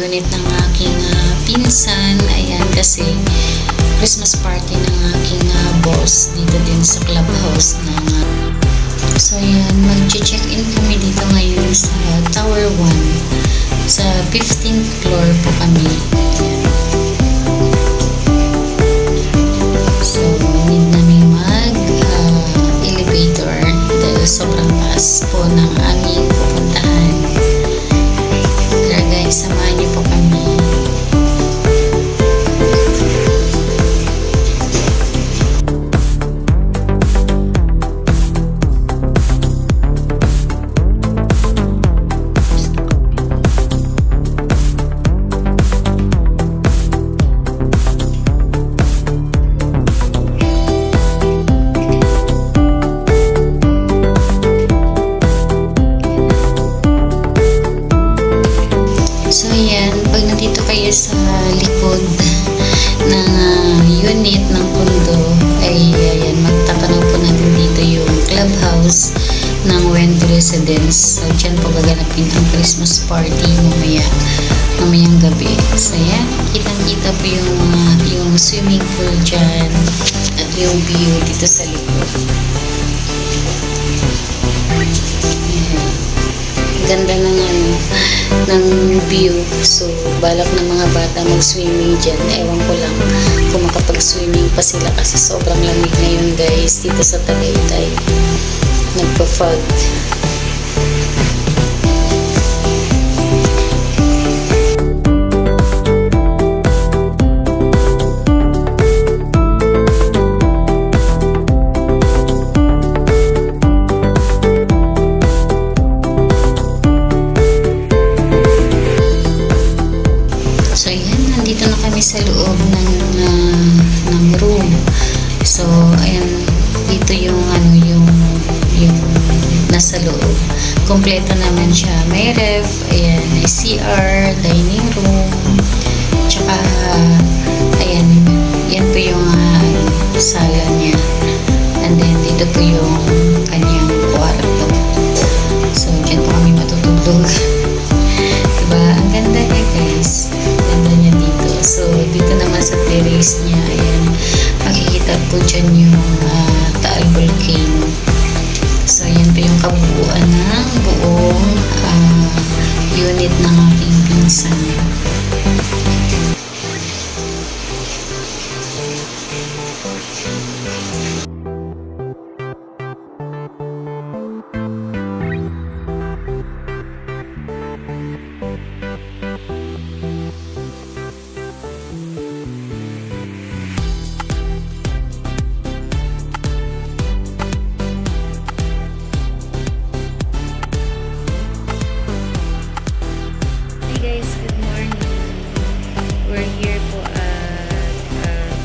unit ng aking pinsan. Ayan, kasi Christmas party ng aking boss dito din sa clubhouse ng so ayan, mag-check-in kami dito ngayon sa Tower 1 sa 15th floor po kami. So need namin mag elevator dahil sobrang taas po ng aming pupuntahan. Tara guys, samahan niyo po kami. Sa likod ng unit ng condo ay ayan, magtatanong po natin dito yung clubhouse ng Went Residence. So dyan po gaganapin ang Christmas party mamayang gabi. So ayan, kitang-kita po yung swimming pool dyan at yung view dito sa likod. Ayan. Ganda ng view. So, balak ng mga bata mag-swimming dyan. Ewan ko lang kung makapag-swimming pa sila kasi sobrang lamig ngayon guys dito sa Tagaytay. Nagpa-fog. Sa loob ng room. So ayan, dito yung nasa loob. Kompleto naman siya. May ref, ayan, may CR, dining room, tsaka ayan, yan po yung sala niya. And then dito po yung kanyang kwarto. So dyan po kami matutulog. Diba? Ang ganda niya guys. Ganda niya dito. So, dito naman sa terrace niya, ayan, makikita po dyan yung Taal Volcano. So, ayan po yung kabuuan ng buong unit ng aking pinsan.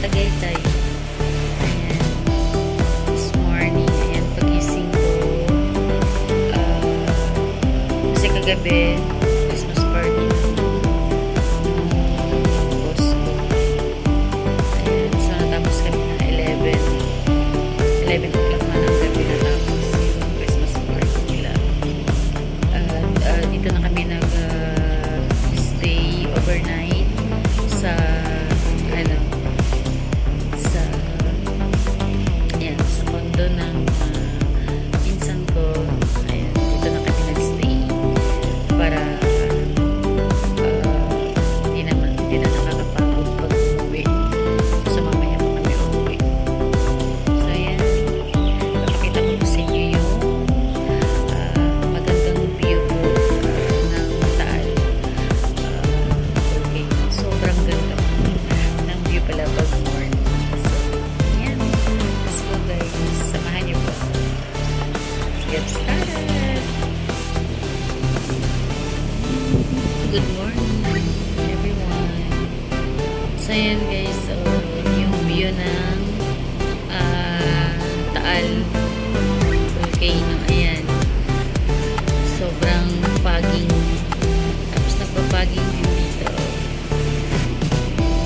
Tagaytay. Ayan. This morning, ayan, pagising ko. Kasi kagabi, Christmas party ng boss ko. Ayan, so natapos kami na 11 o'clock na ng gabi natapos yung Christmas party nila. Dito na kami nag-stay overnight sa condo ng pinsan ko. Ayan, dito na kami nag-stay para hindi na nakakapagod pag umuwi. So mamaya pa kami umuwi. So ayan, papakita ko po sa inyo yung magandang view ng Taal. Okay, sobrang ganda ng view pala pag morning. Samahan niyo po. Let's get started. Good morning, everyone. So, ayan guys. So, yung view ng Taal Volcano. Ayan. Sobrang fogging. Tapos nagpa-fogging din dito.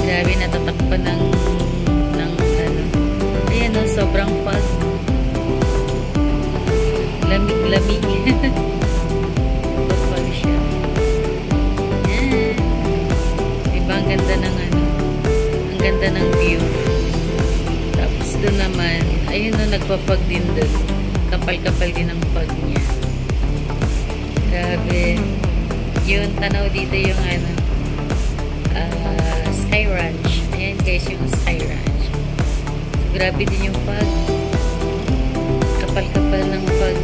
Grabe, natatakpan ng ayan o, sobrang fog. Lamig-lamig. Fog siya. Ayan. nagpapag din dun. Kapal-kapal din ang fog niya. Grabe. Yung tanaw dito yung ano, Sky Ranch. Ayan guys, yung Sky Ranch. So, grabe din yung fog. Kapal-kapal ng fog.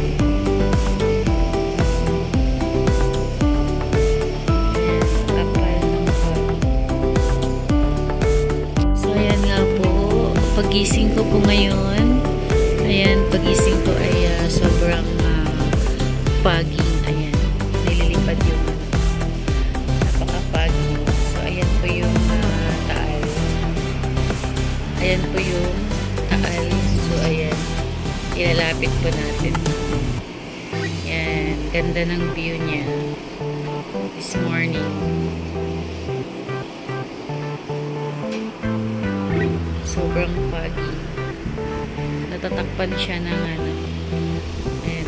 Pagising ko po ngayon, ayan, pagising ko ay sobrang foggy, ayan, nililipad yung napaka-foggy. So, ayan po yung Taal. Ayan po yung Taal. So, ayan, ilalapit po natin. Ayan, ganda ng view niya this morning. Sobrang foggy. Natatakpan siya ng ano, ayan,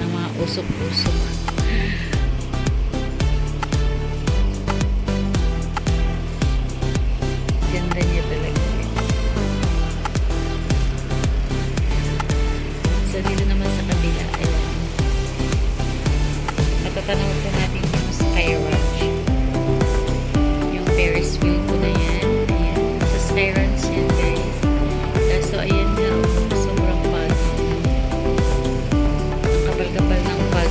ng mga usok-usok. Ganda niya talaga. So, dito naman sa kabila, ayan, matatanaw po natin yung Sky Ranch. Yung Ferris wheel po na yan. Sky Ranch yan guys. So ayan nga, sobrang fog. Ang kapal-kapal ng fog.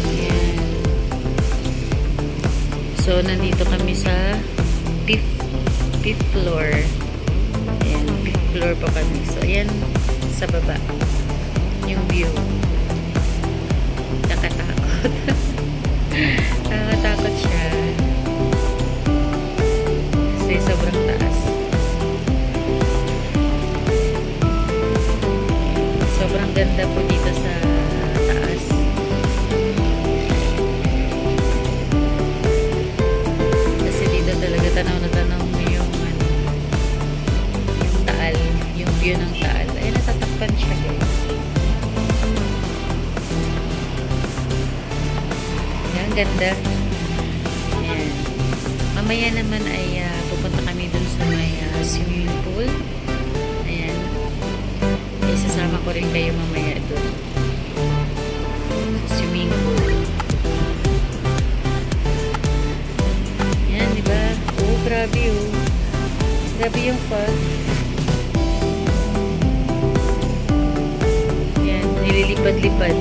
Ayan. So nandito kami sa fifth floor. Ayan, fifth floor pa kami. So ayan, sa baba yung view. Nakatakot. Nakakatakot siya kasi sobrang taas. Sobrang ganda po dito sa taas. Kasi dito talaga tanaw na tanaw mo yung ano, yung Taal, yung view ng Taal. Ay, natatakpan siya guys. Ganda. Ayan. Mamaya naman ay pupunta kami dun sa may swimming pool. Ayan. Isasama ko rin kayo mamaya dun sa swimming pool. Ayan, diba? Oh, grabe oh. Grabe yung fog. Ayan, nililipad-lipad.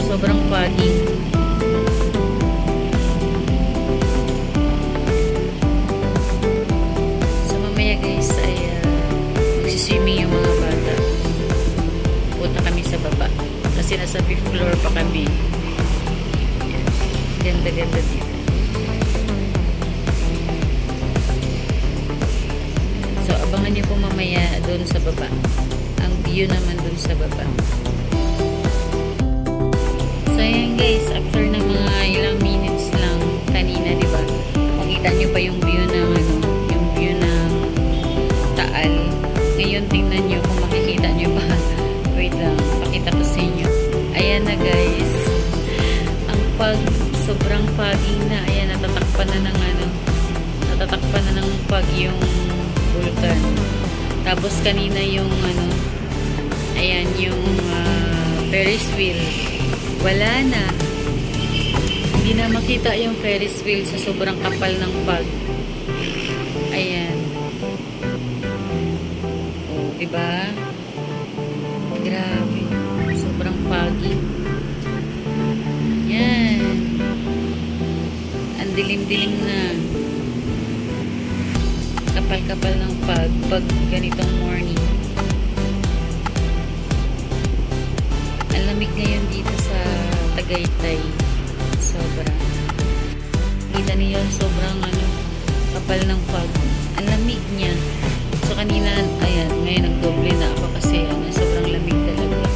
Sobrang foggy. Guys ay magsiswimming yung mga bata. Punta kami sa baba kasi nasa 5th floor pa kami. Ganda-ganda dito. So abangan niyo po mamaya doon sa baba. Ang view naman doon sa baba. So ayan guys, after ng mga ilang minutes lang kanina, diba, makita niyo pa yung view ng ano, yung view ng Taal. Ngayon tingnan nyo kung makikita nyo ba. Wait lang, pakita ko sa inyo. Ayan na guys, ang fog, sobrang foggy na. Ayan, natatakpan na ng ano, natatakpan na ng fog yung vulkan. Tapos kanina yung ano, ayan yung Ferris wheel, wala na. Hindi na makita yung Ferris wheel sa sobrang kapal ng fog. Ayan. Diba? Grabe. Sobrang foggy. Yan. Ang dilim-dilim na. Kapal-kapal ng fog pag ganitong morning. Ang lamig ngayon dito sa Tagaytay. Sobra. Kita niyo sobrang ano, kapal ng fog. Ang lamig niya. So kanina, ayan, ngayon nagdoble na ako kasi ano, sobrang lamig talaga.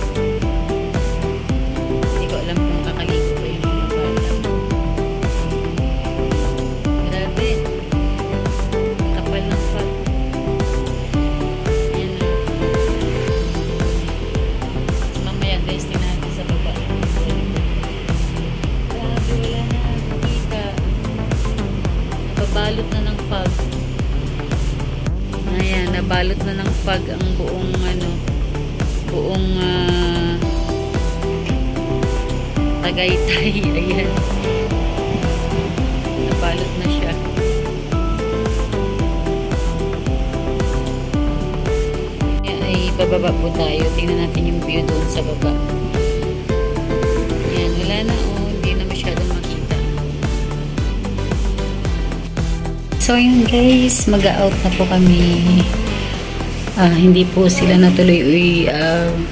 Hindi ko alam kung kakaligo pa yung mga bata. Grabe. Kapal ng fog. Ayan na. So mamaya guys, tingnan natin sa baba. Grabe, wala na. Kita. Nababalot na ng fog. buong buong Tagaytay. Ayan. Nabalot na siya. Ayan, ay bababa po tayo. Tingnan natin yung view doon sa baba. Ayan, wala na hindi na masyadong makita. So yun guys, mag-out na po kami. Hindi po sila natuloy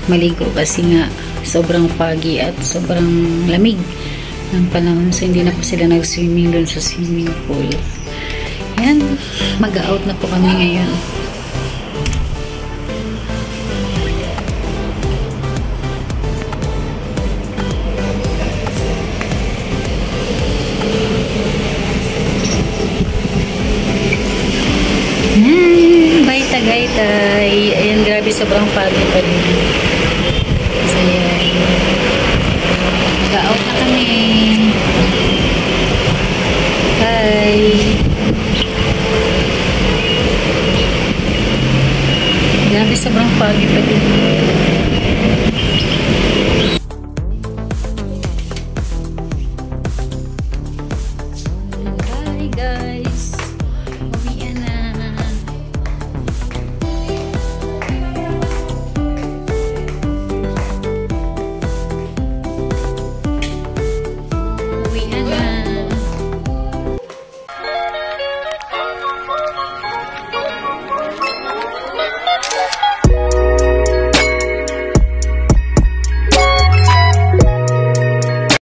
maligo kasi nga sobrang foggy at sobrang lamig ng panahon. So hindi na po sila nag-swimming doon sa swimming pool. Yan, mag-out na po kami ngayon. Bye Tagaytay. Ayan, grabe, sobrang foggy pa rin. So ayan, mag-out na kami. Bye. Grabe, sobrang foggy pa rin.